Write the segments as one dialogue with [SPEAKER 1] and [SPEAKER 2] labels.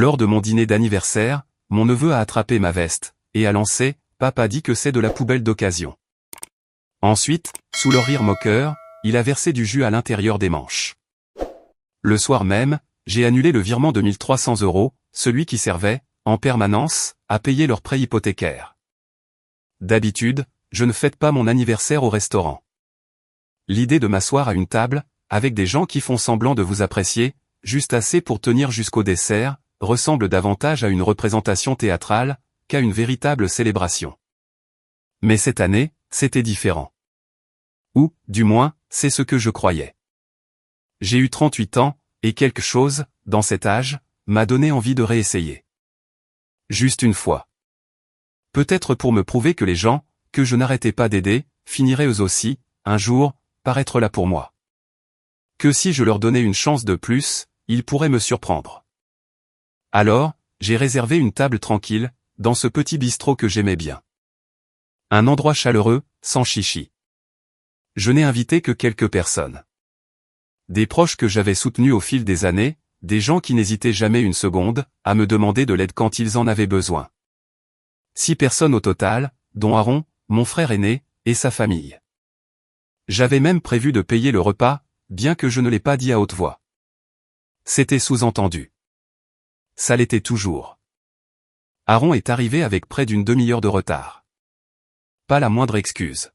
[SPEAKER 1] Lors de mon dîner d'anniversaire, mon neveu a attrapé ma veste, et a lancé « Papa dit que c'est de la poubelle d'occasion ». Ensuite, sous leur rire moqueur, il a versé du jus à l'intérieur des manches. Le soir même, j'ai annulé le virement de 1 300 €, celui qui servait, en permanence, à payer leur prêt hypothécaire. D'habitude, je ne fête pas mon anniversaire au restaurant. L'idée de m'asseoir à une table, avec des gens qui font semblant de vous apprécier, juste assez pour tenir jusqu'au dessert, ressemble davantage à une représentation théâtrale, qu'à une véritable célébration. Mais cette année, c'était différent. Ou, du moins, c'est ce que je croyais. J'ai eu 38 ans, et quelque chose, dans cet âge, m'a donné envie de réessayer. Juste une fois. Peut-être pour me prouver que les gens, que je n'arrêtais pas d'aider, finiraient eux aussi, un jour, par être là pour moi. Que si je leur donnais une chance de plus, ils pourraient me surprendre. Alors, j'ai réservé une table tranquille, dans ce petit bistrot que j'aimais bien. Un endroit chaleureux, sans chichi. Je n'ai invité que quelques personnes. Des proches que j'avais soutenus au fil des années, des gens qui n'hésitaient jamais une seconde, à me demander de l'aide quand ils en avaient besoin. 6 personnes au total, dont Aaron, mon frère aîné, et sa famille. J'avais même prévu de payer le repas, bien que je ne l'ai pas dit à haute voix. C'était sous-entendu. Ça l'était toujours. Aaron est arrivé avec près d'une demi-heure de retard. Pas la moindre excuse.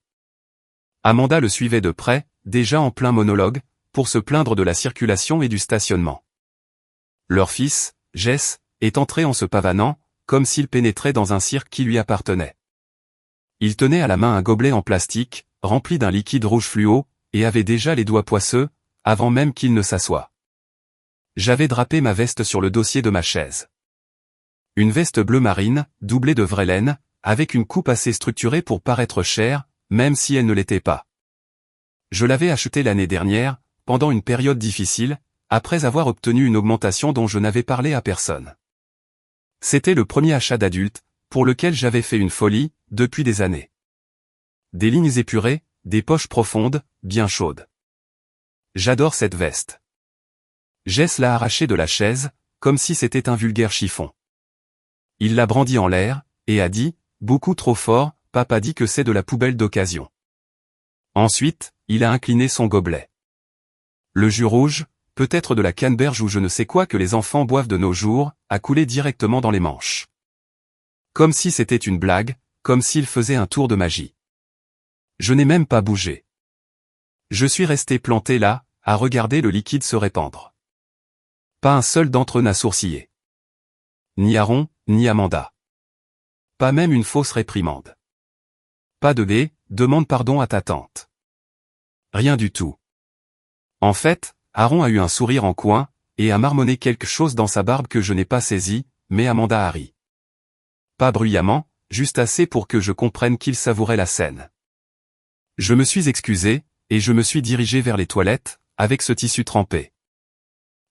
[SPEAKER 1] Amanda le suivait de près, déjà en plein monologue, pour se plaindre de la circulation et du stationnement. Leur fils, Jess, est entré en se pavanant, comme s'il pénétrait dans un cirque qui lui appartenait. Il tenait à la main un gobelet en plastique, rempli d'un liquide rouge fluo, et avait déjà les doigts poisseux, avant même qu'il ne s'assoie. J'avais drapé ma veste sur le dossier de ma chaise. Une veste bleu marine, doublée de vraie laine, avec une coupe assez structurée pour paraître chère, même si elle ne l'était pas. Je l'avais achetée l'année dernière, pendant une période difficile, après avoir obtenu une augmentation dont je n'avais parlé à personne. C'était le premier achat d'adulte, pour lequel j'avais fait une folie, depuis des années. Des lignes épurées, des poches profondes, bien chaudes. J'adore cette veste. Jess l'a arrachée de la chaise, comme si c'était un vulgaire chiffon. Il l'a brandie en l'air, et a dit, beaucoup trop fort, papa dit que c'est de la poubelle d'occasion. Ensuite, il a incliné son gobelet. Le jus rouge, peut-être de la canneberge ou je ne sais quoi que les enfants boivent de nos jours, a coulé directement dans les manches. Comme si c'était une blague, comme s'il faisait un tour de magie. Je n'ai même pas bougé. Je suis resté planté là, à regarder le liquide se répandre. Pas un seul d'entre eux n'a sourcillé. Ni Aaron, ni Amanda. Pas même une fausse réprimande. Pas de « demande pardon à ta tante ». Rien du tout. En fait, Aaron a eu un sourire en coin, et a marmonné quelque chose dans sa barbe que je n'ai pas saisi, mais Amanda a ri. Pas bruyamment, juste assez pour que je comprenne qu'il savourait la scène. Je me suis excusé, et je me suis dirigé vers les toilettes, avec ce tissu trempé.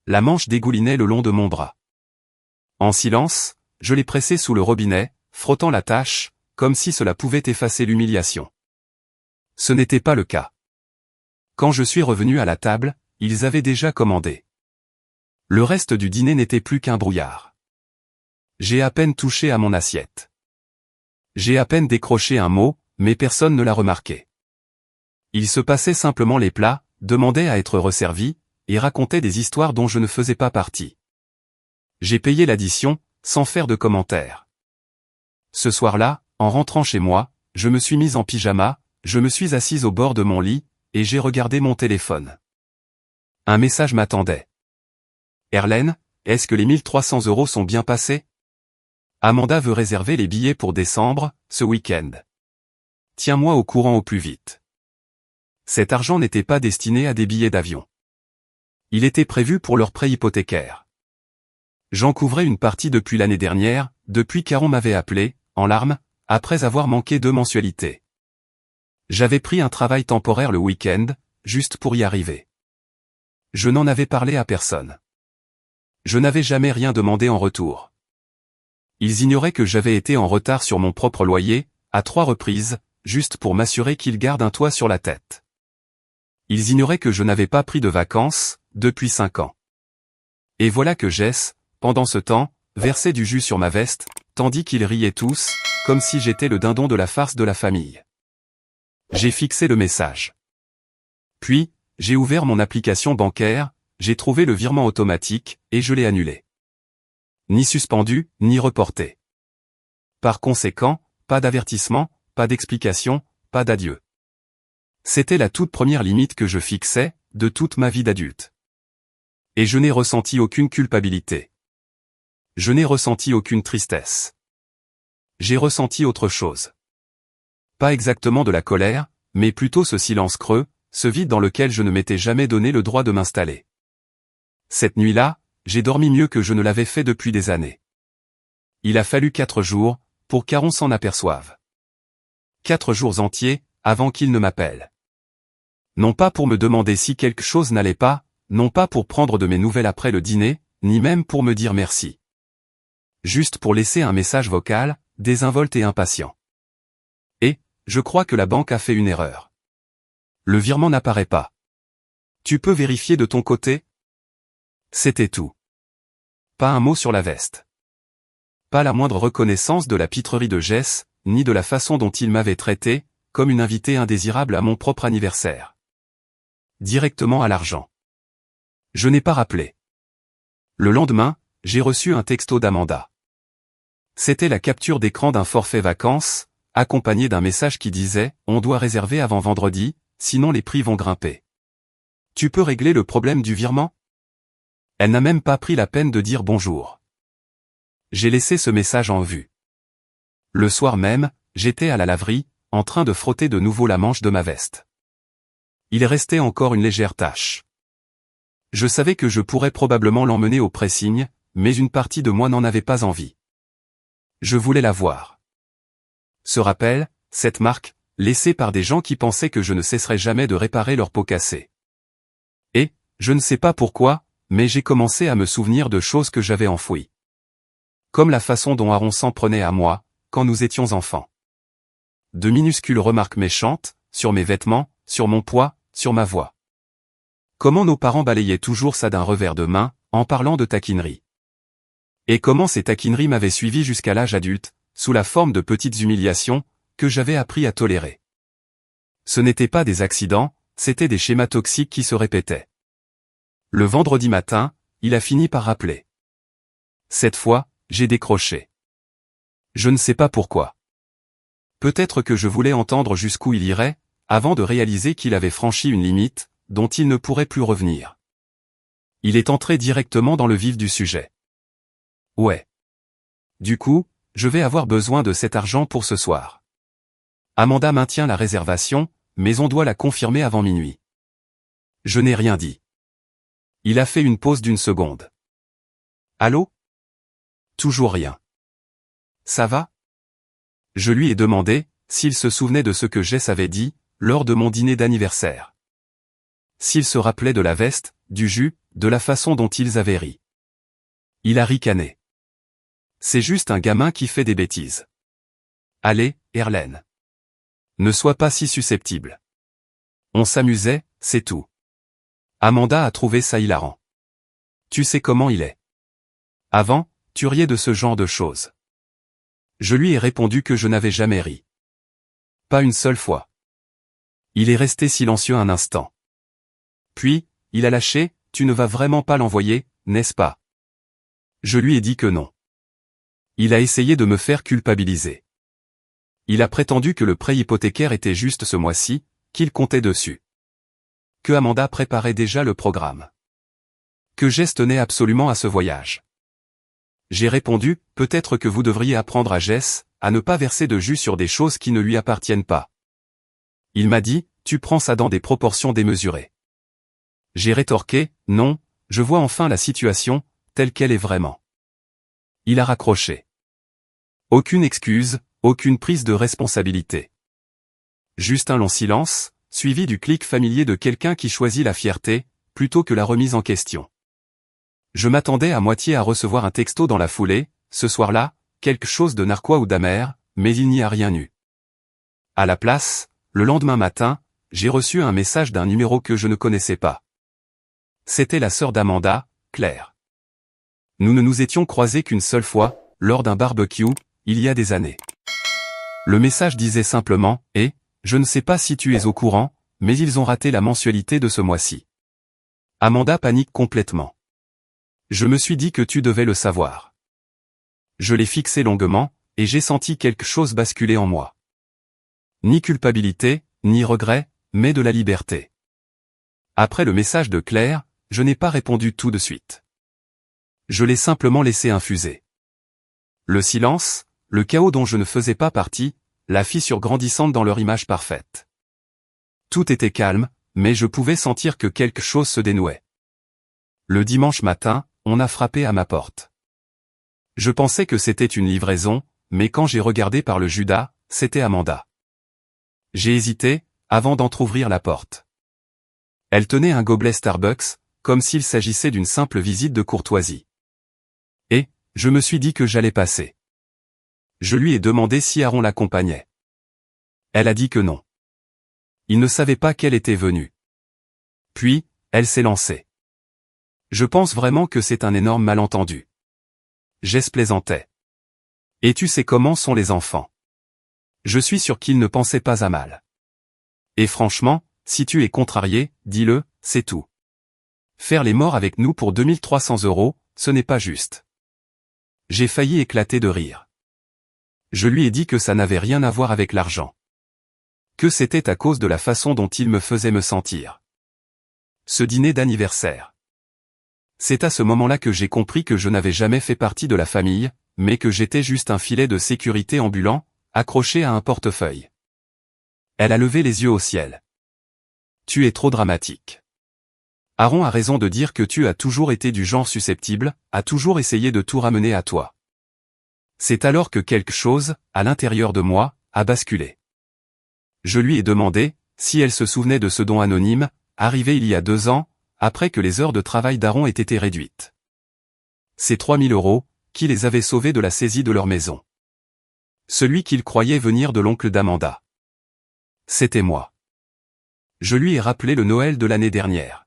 [SPEAKER 1] La manche dégoulinait le long de mon bras. En silence, je l'ai pressé sous le robinet, frottant la tache, comme si cela pouvait effacer l'humiliation. Ce n'était pas le cas. Quand je suis revenu à la table, ils avaient déjà commandé. Le reste du dîner n'était plus qu'un brouillard. J'ai à peine touché à mon assiette. J'ai à peine décroché un mot, mais personne ne l'a remarqué. Ils se passaient simplement les plats, demandaient à être resservis, et racontaient des histoires dont je ne faisais pas partie. J'ai payé l'addition, sans faire de commentaires. Ce soir-là, en rentrant chez moi, je me suis mise en pyjama, je me suis assise au bord de mon lit, et j'ai regardé mon téléphone. Un message m'attendait. Erlène, est-ce que les 1 300 € sont bien passés? Amanda veut réserver les billets pour décembre, ce week-end. Tiens-moi au courant au plus vite. Cet argent n'était pas destiné à des billets d'avion. Il était prévu pour leur prêt hypothécaire. J'en couvrais une partie depuis l'année dernière, depuis qu'Aaron m'avait appelé, en larmes, après avoir manqué 2 mensualités. J'avais pris un travail temporaire le week-end, juste pour y arriver. Je n'en avais parlé à personne. Je n'avais jamais rien demandé en retour. Ils ignoraient que j'avais été en retard sur mon propre loyer, à 3 reprises, juste pour m'assurer qu'ils gardent un toit sur la tête. Ils ignoraient que je n'avais pas pris de vacances, depuis 5 ans. Et voilà que Jess, pendant ce temps, versait du jus sur ma veste, tandis qu'ils riaient tous, comme si j'étais le dindon de la farce de la famille. J'ai fixé le message. Puis, j'ai ouvert mon application bancaire, j'ai trouvé le virement automatique, et je l'ai annulé. Ni suspendu, ni reporté. Par conséquent, pas d'avertissement, pas d'explication, pas d'adieu. C'était la toute première limite que je fixais, de toute ma vie d'adulte. Et je n'ai ressenti aucune culpabilité. Je n'ai ressenti aucune tristesse. J'ai ressenti autre chose. Pas exactement de la colère, mais plutôt ce silence creux, ce vide dans lequel je ne m'étais jamais donné le droit de m'installer. Cette nuit-là, j'ai dormi mieux que je ne l'avais fait depuis des années. Il a fallu 4 jours, pour qu'Aaron s'en aperçoive. 4 jours entiers, avant qu'il ne m'appelle. Non pas pour me demander si quelque chose n'allait pas, non pas pour prendre de mes nouvelles après le dîner, ni même pour me dire merci. Juste pour laisser un message vocal, désinvolte et impatient. Et, je crois que la banque a fait une erreur. Le virement n'apparaît pas. Tu peux vérifier de ton côté? C'était tout. Pas un mot sur la veste. Pas la moindre reconnaissance de la pitrerie de Jess, ni de la façon dont il m'avait traité, comme une invitée indésirable à mon propre anniversaire. Directement à l'argent. Je n'ai pas rappelé. Le lendemain, j'ai reçu un texto d'Amanda. C'était la capture d'écran d'un forfait vacances, accompagné d'un message qui disait « On doit réserver avant vendredi, sinon les prix vont grimper. Tu peux régler le problème du virement ?» Elle n'a même pas pris la peine de dire bonjour. J'ai laissé ce message en vue. Le soir même, j'étais à la laverie, en train de frotter de nouveau la manche de ma veste. Il restait encore une légère tache. Je savais que je pourrais probablement l'emmener au pressing, mais une partie de moi n'en avait pas envie. Je voulais la voir. Ce rappel, cette marque, laissée par des gens qui pensaient que je ne cesserais jamais de réparer leur peau cassée. Et, je ne sais pas pourquoi, mais j'ai commencé à me souvenir de choses que j'avais enfouies. Comme la façon dont Aaron s'en prenait à moi, quand nous étions enfants. De minuscules remarques méchantes, sur mes vêtements, sur mon poids, sur ma voix. Comment nos parents balayaient toujours ça d'un revers de main, en parlant de taquineries. Et comment ces taquineries m'avaient suivi jusqu'à l'âge adulte, sous la forme de petites humiliations, que j'avais appris à tolérer. Ce n'étaient pas des accidents, c'étaient des schémas toxiques qui se répétaient. Le vendredi matin, il a fini par rappeler. Cette fois, j'ai décroché. Je ne sais pas pourquoi. Peut-être que je voulais entendre jusqu'où il irait, avant de réaliser qu'il avait franchi une limite, dont il ne pourrait plus revenir. Il est entré directement dans le vif du sujet. Ouais. Du coup, je vais avoir besoin de cet argent pour ce soir. Amanda maintient la réservation, mais on doit la confirmer avant minuit. Je n'ai rien dit. Il a fait une pause d'1 seconde. Allô? Toujours rien. Ça va? Je lui ai demandé s'il se souvenait de ce que Jess avait dit, lors de mon dîner d'anniversaire. S'il se rappelait de la veste, du jus, de la façon dont ils avaient ri. Il a ricané. C'est juste un gamin qui fait des bêtises. Allez, Erlène. Ne sois pas si susceptible. On s'amusait, c'est tout. Amanda a trouvé ça hilarant. Tu sais comment il est. Avant, tu riais de ce genre de choses. Je lui ai répondu que je n'avais jamais ri. Pas une seule fois. Il est resté silencieux un instant. Puis, il a lâché, tu ne vas vraiment pas l'envoyer, n'est-ce pas? Je lui ai dit que non. Il a essayé de me faire culpabiliser. Il a prétendu que le prêt hypothécaire était juste ce mois-ci, qu'il comptait dessus. Que Amanda préparait déjà le programme. Que Jess tenait absolument à ce voyage. J'ai répondu, peut-être que vous devriez apprendre à Jess, à ne pas verser de jus sur des choses qui ne lui appartiennent pas. Il m'a dit, tu prends ça dans des proportions démesurées. J'ai rétorqué, non, je vois enfin la situation, telle qu'elle est vraiment. Il a raccroché. Aucune excuse, aucune prise de responsabilité. Juste un long silence, suivi du clic familier de quelqu'un qui choisit la fierté, plutôt que la remise en question. Je m'attendais à moitié à recevoir un texto dans la foulée, ce soir-là, quelque chose de narquois ou d'amer, mais il n'y a rien eu. À la place, le lendemain matin, j'ai reçu un message d'un numéro que je ne connaissais pas. C'était la sœur d'Amanda, Claire. Nous ne nous étions croisés qu'une seule fois, lors d'un barbecue, il y a des années. Le message disait simplement « je ne sais pas si tu es au courant, mais ils ont raté la mensualité de ce mois-ci. » Amanda panique complètement. Je me suis dit que tu devais le savoir. Je l'ai fixé longuement, et j'ai senti quelque chose basculer en moi. Ni culpabilité, ni regret, mais de la liberté. Après le message de Claire, je n'ai pas répondu tout de suite. Je l'ai simplement laissé infuser. Le silence, le chaos dont je ne faisais pas partie, la fissure grandissante dans leur image parfaite. Tout était calme, mais je pouvais sentir que quelque chose se dénouait. Le dimanche matin, on a frappé à ma porte. Je pensais que c'était une livraison, mais quand j'ai regardé par le Judas, c'était Amanda. J'ai hésité, avant d'entrouvrir la porte. Elle tenait un gobelet Starbucks, comme s'il s'agissait d'une simple visite de courtoisie. Et, je me suis dit que j'allais passer. Je lui ai demandé si Aaron l'accompagnait. Elle a dit que non. Il ne savait pas qu'elle était venue. Puis, elle s'est lancée. Je pense vraiment que c'est un énorme malentendu. Jess plaisantait. Et tu sais comment sont les enfants. Je suis sûr qu'ils ne pensaient pas à mal. Et franchement, si tu es contrarié, dis-le, c'est tout. Faire les morts avec nous pour 2300 €, ce n'est pas juste. J'ai failli éclater de rire. Je lui ai dit que ça n'avait rien à voir avec l'argent. Que c'était à cause de la façon dont il me faisait me sentir. Ce dîner d'anniversaire. C'est à ce moment-là que j'ai compris que je n'avais jamais fait partie de la famille, mais que j'étais juste un filet de sécurité ambulant, accroché à un portefeuille. Elle a levé les yeux au ciel. Tu es trop dramatique. Aaron a raison de dire que tu as toujours été du genre susceptible, a toujours essayé de tout ramener à toi. C'est alors que quelque chose, à l'intérieur de moi, a basculé. Je lui ai demandé, si elle se souvenait de ce don anonyme, arrivé il y a 2 ans, après que les heures de travail d'Aaron aient été réduites. Ces 3000 €, qui les avaient sauvés de la saisie de leur maison. Celui qu'il croyait venir de l'oncle d'Amanda. C'était moi. Je lui ai rappelé le Noël de l'année dernière.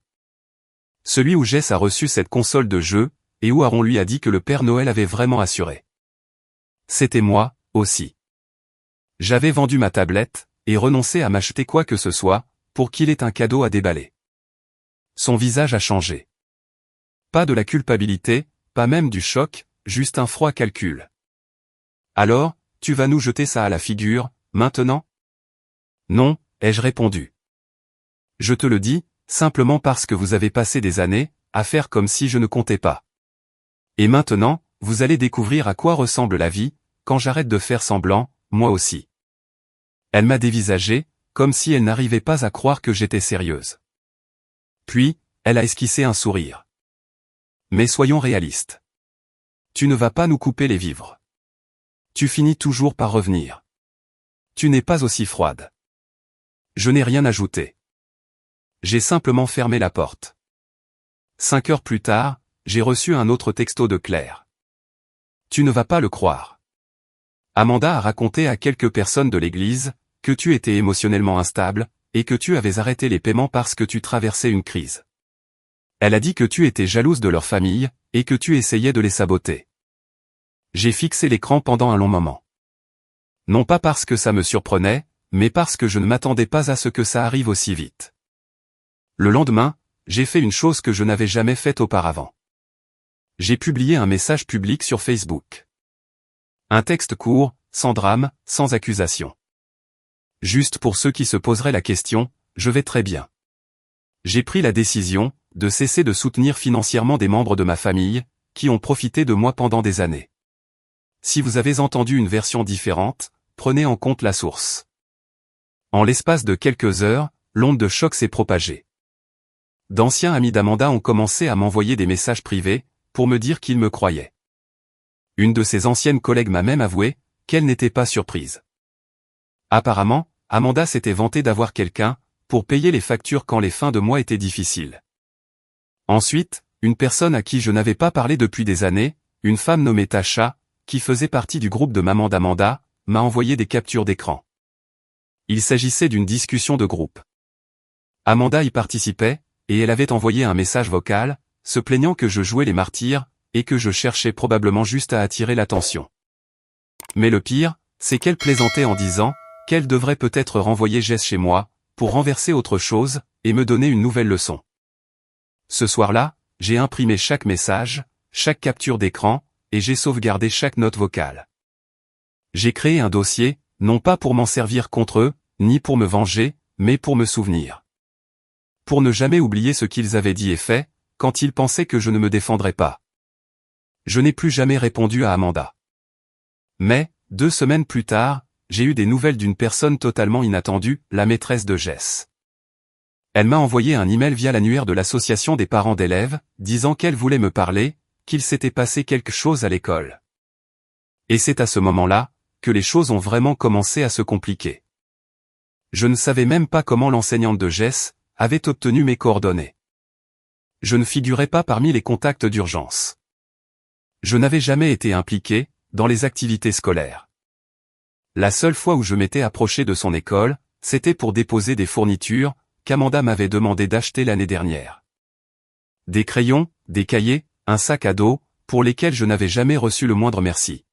[SPEAKER 1] Celui où Jess a reçu cette console de jeu, et où Aaron lui a dit que le Père Noël avait vraiment assuré. C'était moi, aussi. J'avais vendu ma tablette, et renoncé à m'acheter quoi que ce soit, pour qu'il ait un cadeau à déballer. Son visage a changé. Pas de la culpabilité, pas même du choc, juste un froid calcul. Alors, tu vas nous jeter ça à la figure, maintenant? Non, ai-je répondu. Je te le dis, simplement parce que vous avez passé des années, à faire comme si je ne comptais pas. Et maintenant, vous allez découvrir à quoi ressemble la vie, quand j'arrête de faire semblant, moi aussi. Elle m'a dévisagé, comme si elle n'arrivait pas à croire que j'étais sérieuse. Puis, elle a esquissé un sourire. Mais soyons réalistes. Tu ne vas pas nous couper les vivres. Tu finis toujours par revenir. Tu n'es pas aussi froide. Je n'ai rien ajouté. J'ai simplement fermé la porte. 5 heures plus tard, j'ai reçu un autre texto de Claire. Tu ne vas pas le croire. Amanda a raconté à quelques personnes de l'église, que tu étais émotionnellement instable, et que tu avais arrêté les paiements parce que tu traversais une crise. Elle a dit que tu étais jalouse de leur famille, et que tu essayais de les saboter. J'ai fixé l'écran pendant un long moment. Non pas parce que ça me surprenait, mais parce que je ne m'attendais pas à ce que ça arrive aussi vite. Le lendemain, j'ai fait une chose que je n'avais jamais faite auparavant. J'ai publié un message public sur Facebook. Un texte court, sans drame, sans accusation. Juste pour ceux qui se poseraient la question, je vais très bien. J'ai pris la décision de cesser de soutenir financièrement des membres de ma famille, qui ont profité de moi pendant des années. Si vous avez entendu une version différente, prenez en compte la source. En l'espace de quelques heures, l'onde de choc s'est propagée. D'anciens amis d'Amanda ont commencé à m'envoyer des messages privés, pour me dire qu'ils me croyaient. Une de ses anciennes collègues m'a même avoué qu'elle n'était pas surprise. Apparemment, Amanda s'était vantée d'avoir quelqu'un pour payer les factures quand les fins de mois étaient difficiles. Ensuite, une personne à qui je n'avais pas parlé depuis des années, une femme nommée Tasha, qui faisait partie du groupe de maman d'Amanda, m'a envoyé des captures d'écran. Il s'agissait d'une discussion de groupe. Amanda y participait, et elle avait envoyé un message vocal, se plaignant que je jouais les martyrs, et que je cherchais probablement juste à attirer l'attention. Mais le pire, c'est qu'elle plaisantait en disant qu'elle devrait peut-être renvoyer Jess chez moi, pour renverser autre chose, et me donner une nouvelle leçon. Ce soir-là, j'ai imprimé chaque message, chaque capture d'écran, et j'ai sauvegardé chaque note vocale. J'ai créé un dossier, non pas pour m'en servir contre eux, ni pour me venger, mais pour me souvenir. Pour ne jamais oublier ce qu'ils avaient dit et fait, quand ils pensaient que je ne me défendrais pas. Je n'ai plus jamais répondu à Amanda. Mais, 2 semaines plus tard, j'ai eu des nouvelles d'une personne totalement inattendue, la maîtresse de Jess. Elle m'a envoyé un email via l'annuaire de l'association des parents d'élèves, disant qu'elle voulait me parler, qu'il s'était passé quelque chose à l'école. Et c'est à ce moment-là, que les choses ont vraiment commencé à se compliquer. Je ne savais même pas comment l'enseignante de Jess avait obtenu mes coordonnées. Je ne figurais pas parmi les contacts d'urgence. Je n'avais jamais été impliqué dans les activités scolaires. La seule fois où je m'étais approché de son école, c'était pour déposer des fournitures qu'Amanda m'avait demandé d'acheter l'année dernière. Des crayons, des cahiers, un sac à dos, pour lesquels je n'avais jamais reçu le moindre merci.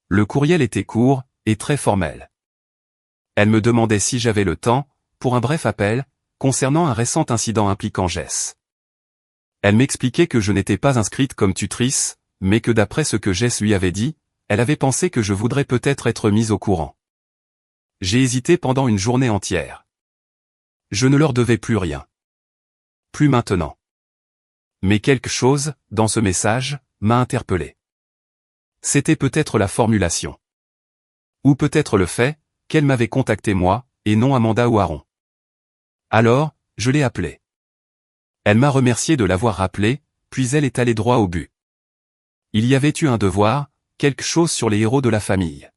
[SPEAKER 1] Le courriel était court et très formel. Elle me demandait si j'avais le temps, pour un bref appel, concernant un récent incident impliquant Jess. Elle m'expliquait que je n'étais pas inscrite comme tutrice, mais que d'après ce que Jess lui avait dit, elle avait pensé que je voudrais peut-être être mise au courant. J'ai hésité pendant une journée entière. Je ne leur devais plus rien. Plus maintenant. Mais quelque chose, dans ce message, m'a interpellé. C'était peut-être la formulation. Ou peut-être le fait qu'elle m'avait contacté moi, et non Amanda ou Aaron. Alors, je l'ai appelée. Elle m'a remercié de l'avoir rappelée, puis elle est allée droit au but. Il y avait eu un devoir, quelque chose sur les héros de la famille.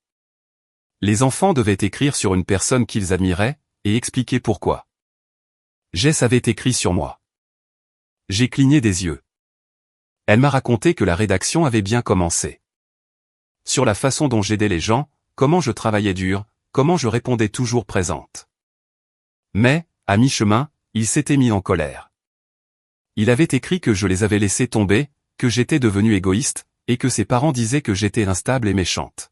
[SPEAKER 1] Les enfants devaient écrire sur une personne qu'ils admiraient, et expliquer pourquoi. Jess avait écrit sur moi. J'ai cligné des yeux. Elle m'a raconté que la rédaction avait bien commencé. Sur la façon dont j'aidais les gens, comment je travaillais dur, comment je répondais toujours présente. Mais, à mi-chemin, il s'était mis en colère. Il avait écrit que je les avais laissés tomber, que j'étais devenue égoïste, et que ses parents disaient que j'étais instable et méchante.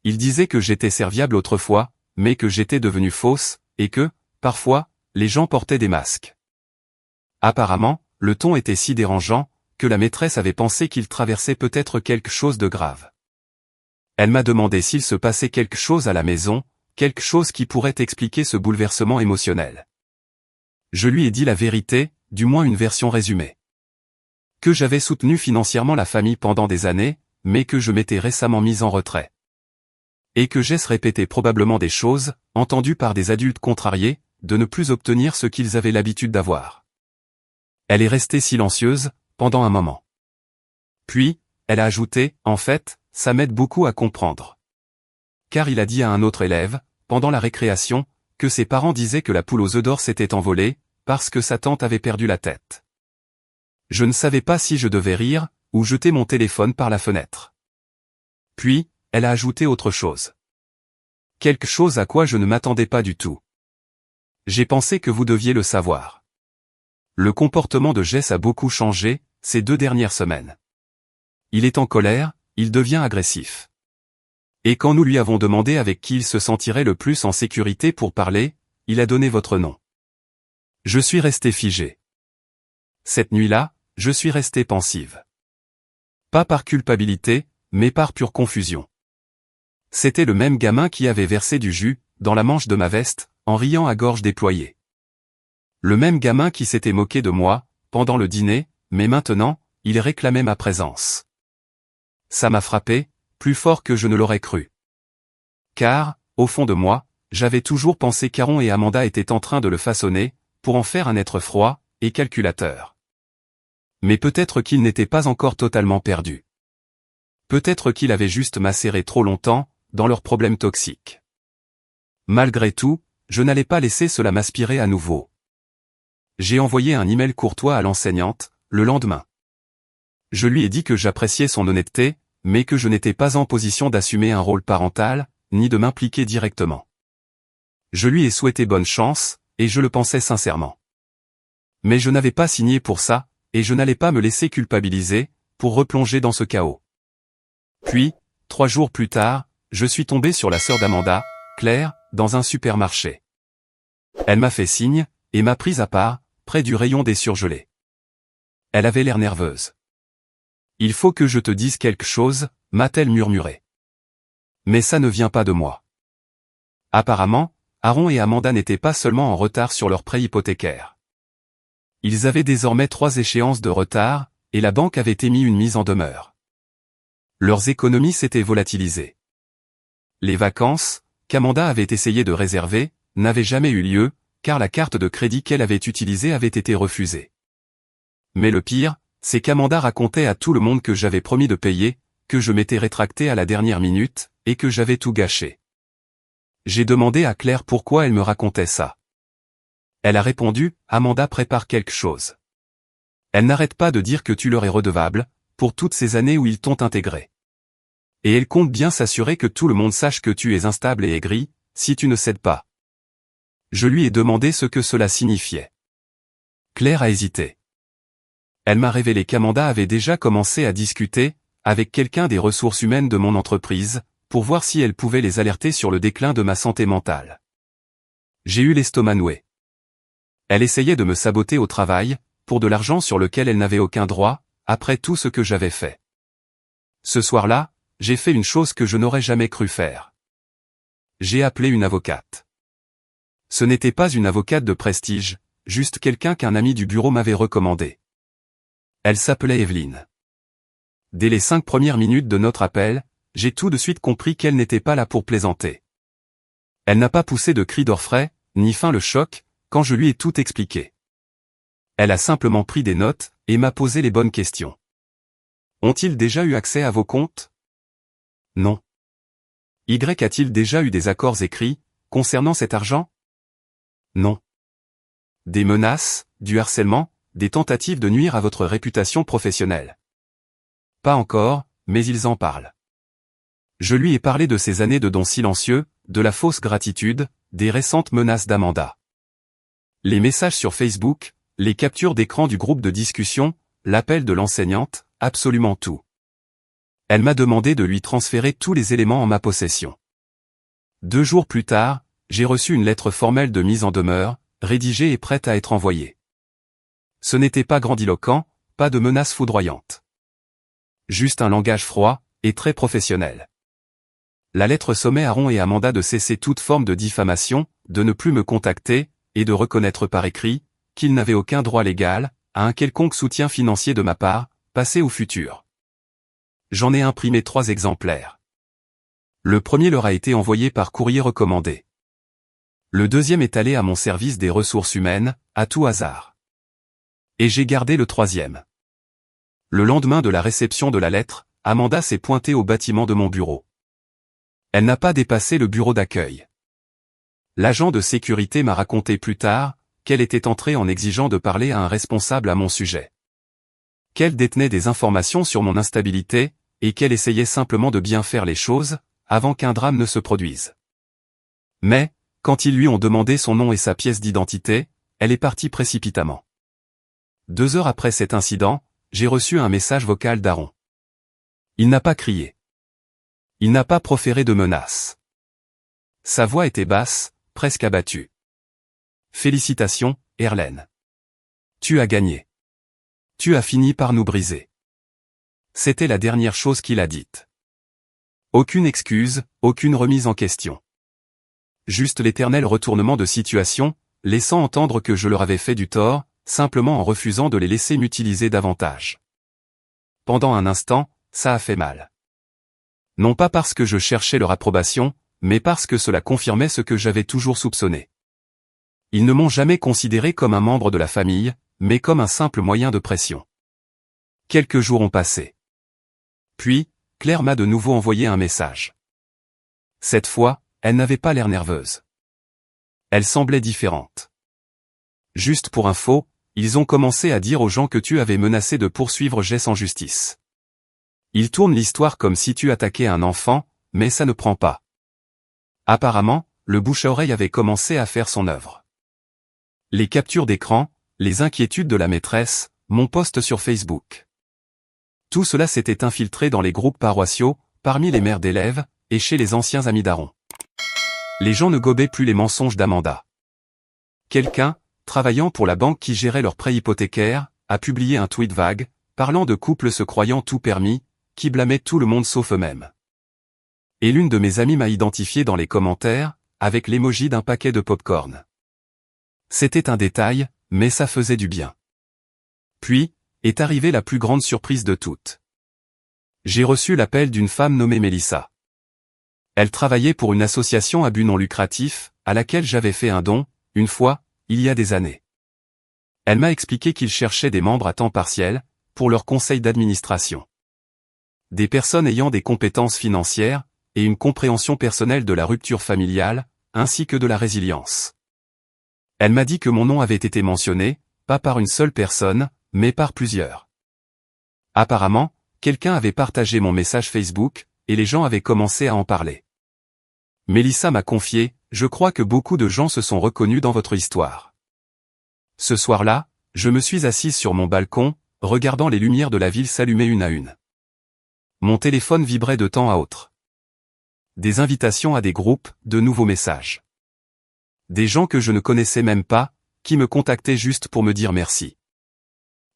[SPEAKER 1] Il disait que j'étais serviable autrefois, mais que j'étais devenue fausse, et que, parfois, les gens portaient des masques. Apparemment, le ton était si dérangeant, que la maîtresse avait pensé qu'il traversait peut-être quelque chose de grave. Elle m'a demandé s'il se passait quelque chose à la maison, quelque chose qui pourrait expliquer ce bouleversement émotionnel. Je lui ai dit la vérité, du moins une version résumée. Que j'avais soutenu financièrement la famille pendant des années, mais que je m'étais récemment mise en retrait. Et que Jess répétait probablement des choses, entendues par des adultes contrariés, de ne plus obtenir ce qu'ils avaient l'habitude d'avoir. Elle est restée silencieuse, pendant un moment. Puis, elle a ajouté, en fait, ça m'aide beaucoup à comprendre. Car il a dit à un autre élève, pendant la récréation, que ses parents disaient que la poule aux œufs d'or s'était envolée, parce que sa tante avait perdu la tête. Je ne savais pas si je devais rire, ou jeter mon téléphone par la fenêtre. Puis, elle a ajouté autre chose. Quelque chose à quoi je ne m'attendais pas du tout. J'ai pensé que vous deviez le savoir. Le comportement de Jess a beaucoup changé, ces 2 dernières semaines. Il est en colère, il devient agressif. Et quand nous lui avons demandé avec qui il se sentirait le plus en sécurité pour parler, il a donné votre nom. Je suis restée figée. Cette nuit-là, je suis restée pensive. Pas par culpabilité, mais par pure confusion. C'était le même gamin qui avait versé du jus, dans la manche de ma veste, en riant à gorge déployée. Le même gamin qui s'était moqué de moi, pendant le dîner, mais maintenant, il réclamait ma présence. Ça m'a frappé, plus fort que je ne l'aurais cru. Car, au fond de moi, j'avais toujours pensé qu'Aaron et Amanda étaient en train de le façonner, pour en faire un être froid, et calculateur. Mais peut-être qu'il n'était pas encore totalement perdu. Peut-être qu'il avait juste macéré trop longtemps, dans leurs problèmes toxiques. Malgré tout, je n'allais pas laisser cela m'aspirer à nouveau. J'ai envoyé un email courtois à l'enseignante, le lendemain. Je lui ai dit que j'appréciais son honnêteté, mais que je n'étais pas en position d'assumer un rôle parental, ni de m'impliquer directement. Je lui ai souhaité bonne chance, et je le pensais sincèrement. Mais je n'avais pas signé pour ça, et je n'allais pas me laisser culpabiliser, pour replonger dans ce chaos. Puis, 3 jours plus tard, je suis tombé sur la sœur d'Amanda, Claire, dans un supermarché. Elle m'a fait signe, et m'a prise à part, près du rayon des surgelés. Elle avait l'air nerveuse. « Il faut que je te dise quelque chose », m'a-t-elle murmuré. Mais ça ne vient pas de moi. Apparemment, Aaron et Amanda n'étaient pas seulement en retard sur leur prêt hypothécaire. Ils avaient désormais 3 échéances de retard, et la banque avait émis une mise en demeure. Leurs économies s'étaient volatilisées. Les vacances, qu'Amanda avait essayé de réserver, n'avaient jamais eu lieu, car la carte de crédit qu'elle avait utilisée avait été refusée. Mais le pire, c'est qu'Amanda racontait à tout le monde que j'avais promis de payer, que je m'étais rétracté à la dernière minute, et que j'avais tout gâché. J'ai demandé à Claire pourquoi elle me racontait ça. Elle a répondu, « Amanda prépare quelque chose. Elle n'arrête pas de dire que tu leur es redevable, pour toutes ces années où ils t'ont intégré. Et elle compte bien s'assurer que tout le monde sache que tu es instable et aigri, si tu ne cèdes pas. » Je lui ai demandé ce que cela signifiait. Claire a hésité. Elle m'a révélé qu'Amanda avait déjà commencé à discuter, avec quelqu'un des ressources humaines de mon entreprise, pour voir si elle pouvait les alerter sur le déclin de ma santé mentale. J'ai eu l'estomac noué. Elle essayait de me saboter au travail, pour de l'argent sur lequel elle n'avait aucun droit, après tout ce que j'avais fait. Ce soir-là, j'ai fait une chose que je n'aurais jamais cru faire. J'ai appelé une avocate. Ce n'était pas une avocate de prestige, juste quelqu'un qu'un ami du bureau m'avait recommandé. Elle s'appelait Evelyne. Dès les 5 premières minutes de notre appel, j'ai tout de suite compris qu'elle n'était pas là pour plaisanter. Elle n'a pas poussé de cri d'orfraie, ni feint le choc, quand je lui ai tout expliqué. Elle a simplement pris des notes, et m'a posé les bonnes questions. Ont-ils déjà eu accès à vos comptes? Non. Y a-t-il déjà eu des accords écrits, concernant cet argent? Non. Des menaces, du harcèlement, des tentatives de nuire à votre réputation professionnelle? Pas encore, mais ils en parlent. Je lui ai parlé de ces années de dons silencieux, de la fausse gratitude, des récentes menaces d'Amanda. Les messages sur Facebook, les captures d'écran du groupe de discussion, l'appel de l'enseignante, absolument tout. Elle m'a demandé de lui transférer tous les éléments en ma possession. 2 jours plus tard, j'ai reçu une lettre formelle de mise en demeure, rédigée et prête à être envoyée. Ce n'était pas grandiloquent, pas de menaces foudroyantes. Juste un langage froid, et très professionnel. La lettre sommait Aaron et Amanda de cesser toute forme de diffamation, de ne plus me contacter, et de reconnaître par écrit, qu'ils n'avaient aucun droit légal, à un quelconque soutien financier de ma part, passé ou futur. J'en ai imprimé 3 exemplaires. Le premier leur a été envoyé par courrier recommandé. Le deuxième est allé à mon service des ressources humaines, à tout hasard. Et j'ai gardé le 3e. Le lendemain de la réception de la lettre, Amanda s'est pointée au bâtiment de mon bureau. Elle n'a pas dépassé le bureau d'accueil. L'agent de sécurité m'a raconté plus tard, qu'elle était entrée en exigeant de parler à un responsable à mon sujet. Qu'elle détenait des informations sur mon instabilité, et qu'elle essayait simplement de bien faire les choses, avant qu'un drame ne se produise. Mais, quand ils lui ont demandé son nom et sa pièce d'identité, elle est partie précipitamment. 2 heures après cet incident, j'ai reçu un message vocal d'Aaron. Il n'a pas crié. Il n'a pas proféré de menaces. Sa voix était basse, presque abattue. Félicitations, Erlène. Tu as gagné. Tu as fini par nous briser. C'était la dernière chose qu'il a dite. Aucune excuse, aucune remise en question. Juste l'éternel retournement de situation, laissant entendre que je leur avais fait du tort, simplement en refusant de les laisser m'utiliser davantage. Pendant un instant, ça a fait mal. Non pas parce que je cherchais leur approbation, mais parce que cela confirmait ce que j'avais toujours soupçonné. Ils ne m'ont jamais considéré comme un membre de la famille, mais comme un simple moyen de pression. Quelques jours ont passé. Puis, Claire m'a de nouveau envoyé un message. Cette fois, elle n'avait pas l'air nerveuse. Elle semblait différente. Juste pour info, ils ont commencé à dire aux gens que tu avais menacé de poursuivre Jess en justice. Ils tournent l'histoire comme si tu attaquais un enfant, mais ça ne prend pas. Apparemment, le bouche-à-oreille avait commencé à faire son œuvre. Les captures d'écran, les inquiétudes de la maîtresse, mon post sur Facebook. Tout cela s'était infiltré dans les groupes paroissiaux, parmi les mères d'élèves, et chez les anciens amis d'Aaron. Les gens ne gobaient plus les mensonges d'Amanda. Quelqu'un, travaillant pour la banque qui gérait leurs prêts hypothécaires, a publié un tweet vague, parlant de couples se croyant tout permis, qui blâmaient tout le monde sauf eux-mêmes. Et l'une de mes amies m'a identifié dans les commentaires, avec l'emoji d'un paquet de pop-corn. C'était un détail, mais ça faisait du bien. Puis, est arrivée la plus grande surprise de toutes. J'ai reçu l'appel d'une femme nommée Mélissa. Elle travaillait pour une association à but non lucratif, à laquelle j'avais fait un don, une fois, il y a des années. Elle m'a expliqué qu'ils cherchaient des membres à temps partiel, pour leur conseil d'administration. Des personnes ayant des compétences financières, et une compréhension personnelle de la rupture familiale, ainsi que de la résilience. Elle m'a dit que mon nom avait été mentionné, pas par une seule personne, mais par plusieurs. Apparemment, quelqu'un avait partagé mon message Facebook, et les gens avaient commencé à en parler. Mélissa m'a confié, je crois que beaucoup de gens se sont reconnus dans votre histoire. Ce soir-là, je me suis assise sur mon balcon, regardant les lumières de la ville s'allumer une à une. Mon téléphone vibrait de temps à autre. Des invitations à des groupes, de nouveaux messages. Des gens que je ne connaissais même pas, qui me contactaient juste pour me dire merci.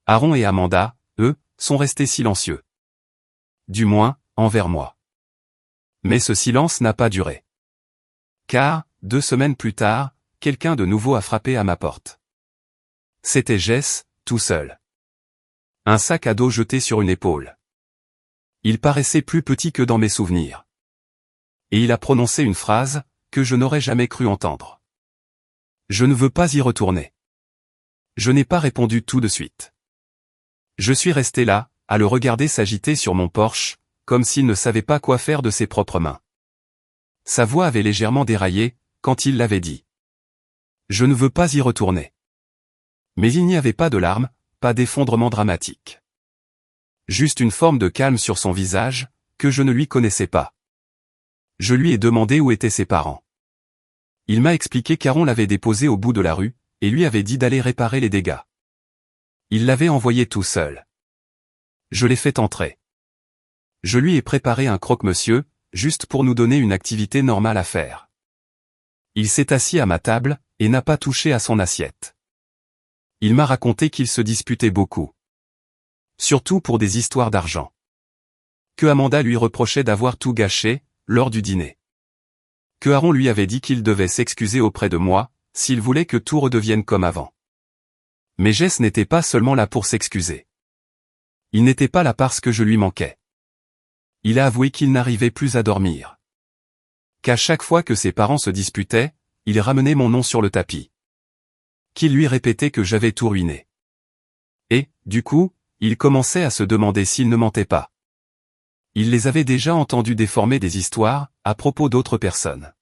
[SPEAKER 1] Aaron et Amanda, eux, sont restés silencieux. Du moins, envers moi. Mais ce silence n'a pas duré. Car, 2 semaines plus tard, quelqu'un de nouveau a frappé à ma porte. C'était Jess, tout seul. Un sac à dos jeté sur une épaule. Il paraissait plus petit que dans mes souvenirs. Et il a prononcé une phrase, que je n'aurais jamais cru entendre. Je ne veux pas y retourner. Je n'ai pas répondu tout de suite. Je suis resté là, à le regarder s'agiter sur mon porche, comme s'il ne savait pas quoi faire de ses propres mains. Sa voix avait légèrement déraillé, quand il l'avait dit. Je ne veux pas y retourner. Mais il n'y avait pas de larmes, pas d'effondrement dramatique. Juste une forme de calme sur son visage, que je ne lui connaissais pas. Je lui ai demandé où étaient ses parents. Il m'a expliqué qu'Aaron l'avait déposé au bout de la rue, et lui avait dit d'aller réparer les dégâts. Il l'avait envoyé tout seul. Je l'ai fait entrer. Je lui ai préparé un croque-monsieur, juste pour nous donner une activité normale à faire. Il s'est assis à ma table, et n'a pas touché à son assiette. Il m'a raconté qu'il se disputait beaucoup. Surtout pour des histoires d'argent. Que Amanda lui reprochait d'avoir tout gâché, lors du dîner. Que Aaron lui avait dit qu'il devait s'excuser auprès de moi, s'il voulait que tout redevienne comme avant. Mais Jess n'était pas seulement là pour s'excuser. Il n'était pas là parce que je lui manquais. Il a avoué qu'il n'arrivait plus à dormir. Qu'à chaque fois que ses parents se disputaient, il ramenait mon nom sur le tapis. Qu'il lui répétait que j'avais tout ruiné. Et, du coup, il commençait à se demander s'il ne mentait pas. Il les avait déjà entendus déformer des histoires, à propos d'autres personnes.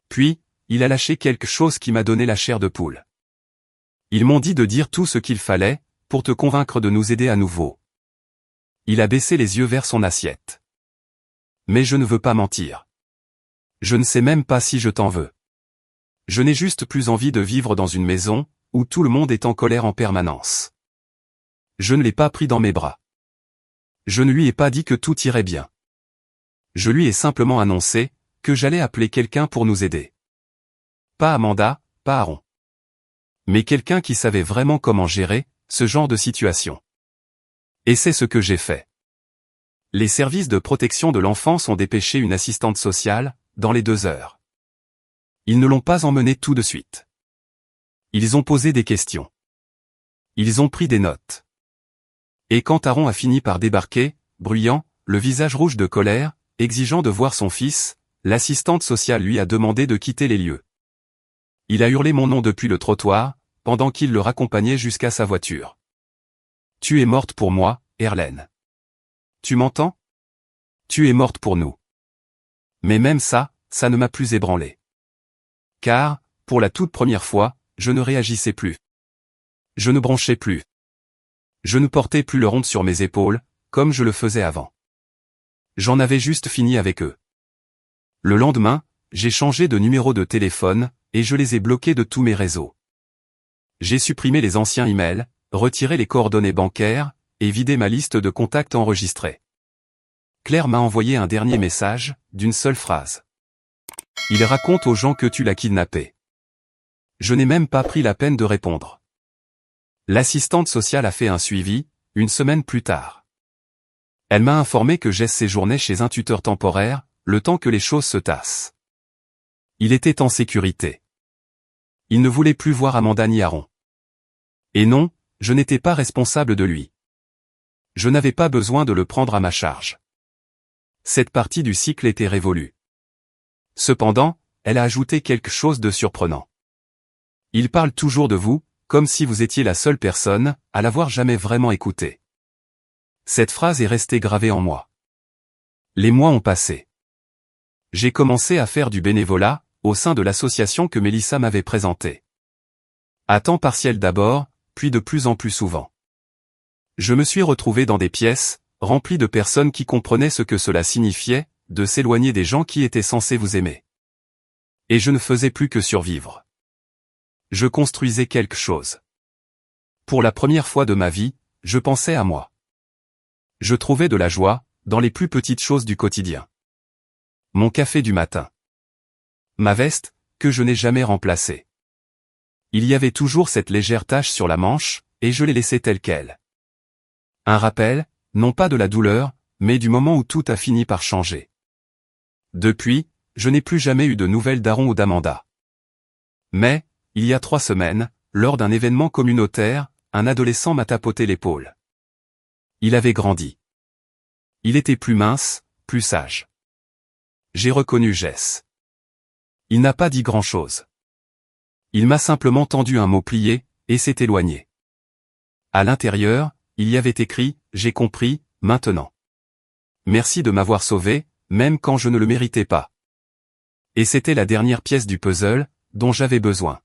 [SPEAKER 1] Puis, il a lâché quelque chose qui m'a donné la chair de poule. Ils m'ont dit de dire tout ce qu'il fallait, pour te convaincre de nous aider à nouveau. Il a baissé les yeux vers son assiette. Mais je ne veux pas mentir. Je ne sais même pas si je t'en veux. Je n'ai juste plus envie de vivre dans une maison, où tout le monde est en colère en permanence. Je ne l'ai pas pris dans mes bras. Je ne lui ai pas dit que tout irait bien. Je lui ai simplement annoncé, que j'allais appeler quelqu'un pour nous aider. Pas Amanda, pas Aaron. Mais quelqu'un qui savait vraiment comment gérer, ce genre de situation. Et c'est ce que j'ai fait. Les services de protection de l'enfance ont dépêché une assistante sociale, dans les 2 heures. Ils ne l'ont pas emmené tout de suite. Ils ont posé des questions. Ils ont pris des notes. Et quand Aaron a fini par débarquer, bruyant, le visage rouge de colère, exigeant de voir son fils, l'assistante sociale lui a demandé de quitter les lieux. Il a hurlé mon nom depuis le trottoir, pendant qu'il le raccompagnait jusqu'à sa voiture. Tu es morte pour moi, Erlène. Tu m'entends? Tu es morte pour nous. Mais même ça, ça ne m'a plus ébranlé. Car, pour la toute première fois, je ne réagissais plus. Je ne bronchais plus. Je ne portais plus leur honte sur mes épaules, comme je le faisais avant. J'en avais juste fini avec eux. Le lendemain, j'ai changé de numéro de téléphone, et je les ai bloqués de tous mes réseaux. J'ai supprimé les anciens emails, retiré les coordonnées bancaires, et vider ma liste de contacts enregistrés. Claire m'a envoyé un dernier message, d'une seule phrase. Il raconte aux gens que tu l'as kidnappé. Je n'ai même pas pris la peine de répondre. L'assistante sociale a fait un suivi, une semaine plus tard. Elle m'a informé que Jess séjournait chez un tuteur temporaire, le temps que les choses se tassent. Il était en sécurité. Il ne voulait plus voir Amanda ni Aaron. Et non, je n'étais pas responsable de lui. Je n'avais pas besoin de le prendre à ma charge. Cette partie du cycle était révolue. Cependant, elle a ajouté quelque chose de surprenant. Il parle toujours de vous, comme si vous étiez la seule personne à l'avoir jamais vraiment écouté. Cette phrase est restée gravée en moi. Les mois ont passé. J'ai commencé à faire du bénévolat, au sein de l'association que Mélissa m'avait présentée. À temps partiel d'abord, puis de plus en plus souvent. Je me suis retrouvé dans des pièces, remplies de personnes qui comprenaient ce que cela signifiait, de s'éloigner des gens qui étaient censés vous aimer. Et je ne faisais plus que survivre. Je construisais quelque chose. Pour la première fois de ma vie, je pensais à moi. Je trouvais de la joie, dans les plus petites choses du quotidien. Mon café du matin. Ma veste, que je n'ai jamais remplacée. Il y avait toujours cette légère tache sur la manche, et je l'ai laissée telle quelle. Un rappel, non pas de la douleur, mais du moment où tout a fini par changer. Depuis, je n'ai plus jamais eu de nouvelles d'Aaron ou d'Amanda. Mais, il y a 3 semaines, lors d'un événement communautaire, un adolescent m'a tapoté l'épaule. Il avait grandi. Il était plus mince, plus sage. J'ai reconnu Jess. Il n'a pas dit grand-chose. Il m'a simplement tendu un mot plié, et s'est éloigné. À l'intérieur, il y avait écrit « J'ai compris, maintenant. Merci de m'avoir sauvé, même quand je ne le méritais pas. » Et c'était la dernière pièce du puzzle, dont j'avais besoin.